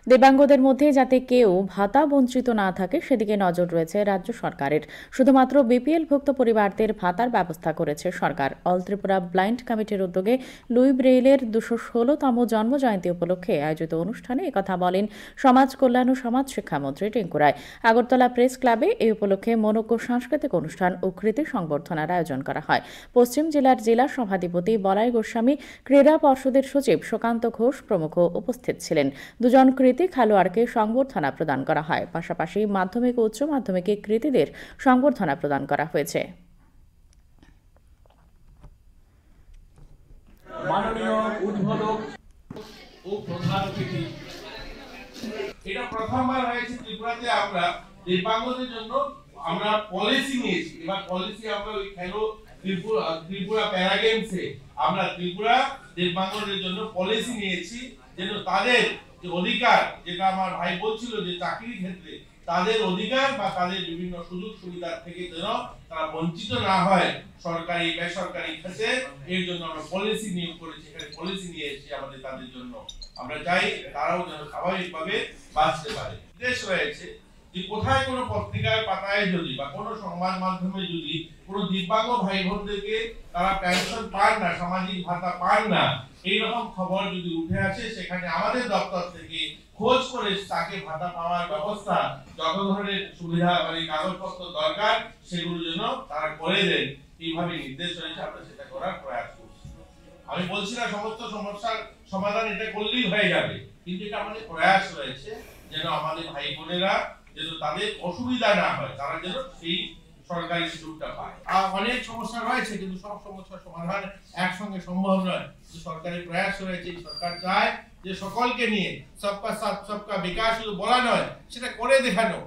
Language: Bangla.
দিব্যাঙ্গদের মধ্যে যাতে কেউ ভাতা বঞ্চিত না থাকে সেদিকে নজর রয়েছে রাজ্য সরকারের। শুধুমাত্র বিপিএলভুক্ত পরিবারদের ভাতার ব্যবস্থা করেছে সরকার। অল ত্রিপুরা ব্লাইন্ড কমিটির উদ্যোগে লুই ব্রেইলের ২১৬তম জন্মজয়ন্তী উপলক্ষে আয়োজিত অনুষ্ঠানে একথা বলেন সমাজ কল্যাণ ও সমাজ শিক্ষামন্ত্রী টিঙ্কু রায়। আগরতলা প্রেস ক্লাবে এই উপলক্ষে মনোজ্ঞ সাংস্কৃতিক অনুষ্ঠান ও কৃতি সংবর্ধনার আয়োজন করা হয়। পশ্চিম জেলার জেলা সভাধিপতি বলাই গোস্বামী, ক্রীড়া পর্ষদের সচিব সুকান্ত ঘোষ প্রমুখ উপস্থিত ছিলেন। দুজন কৃতি খেলোয়াড়কে সংবর্ধনা প্রদান করা হয়। পাশাপাশি মাধ্যমিক ও উচ্চ মাধ্যমিকে কৃতীদের সংবর্ধনা প্রদান করা হয়েছে। মাননীয় উদ্বোধক ও প্রধান অতিথি, এটা প্রথমবার হয়েছে ত্রিপুরাতে আমরা দিব্যাঙ্গদের জন্য আমরা পলিসি নিয়েছি। এবার পলিসি আমরা ওই খেলো ত্রিপুরা প্যারা গেমসে আমরা ত্রিপুরা দিব্যাঙ্গদের জন্য পলিসি নিয়েছি, যেন তাদের যে অধিকার, যেটা আমার ভাই বলছিল যে চাকরির ক্ষেত্রে তাদের অধিকার বা তাদের বিভিন্ন সুযোগ সুবিধা থেকে যেন তারা বঞ্চিত না হয় সরকারি বেসরকারি ক্ষেত্রে। এর জন্য আমরা পলিসি নিয়োগ করেছি, এখানে পলিসি নিয়ে এসেছি আমাদের তাদের জন্য। আমরা চাই তারাও যেন স্বাভাবিকভাবে বাঁচতে পারে। দেশ রয়েছে যে কোথায় কোনো পত্রিকার পাতায় যদি বা কোনো সংবাদ মাধ্যমে যদি কোনো দিব্যাঙ্গ ভাই বোনদেরকে তারা পেনশন পান না, সামাজিক ভাতা পান না, এইরকম খবর যদি উঠে আসে, সেখানে আমাদের দপ্তর থেকে খোঁজ করে তাকে ভাতা পাওয়ার ব্যবস্থা, যত ধরনের সুবিধা মানে কাগজপত্র দরকার সেগুলো যেন তারা করে দেন, এইভাবে নির্দেশ রয়েছে। আমরা সেটা করার প্রয়াস করছি। আমি বলছি না সমস্ত সমস্যার সমাধান এটা করলেই হয়ে যাবে, কিন্তু এটা আমাদের প্রয়াস রয়েছে যেন আমাদের ভাই বোনেরা যেন তাদের অসুবিধা না হয়, তারা যেন সেই সরকারি সুযোগটা পায়। আর অনেক সমস্যা রয়েছে, কিন্তু সব সমস্যার সমাধান একসঙ্গে সম্ভব নয়। সরকারি প্রয়াস রয়েছে, সরকার চায় যে সকলকে নিয়ে সবকা সাথ সবকা বিকাশ শুধু বলা নয়, সেটা করে দেখানো।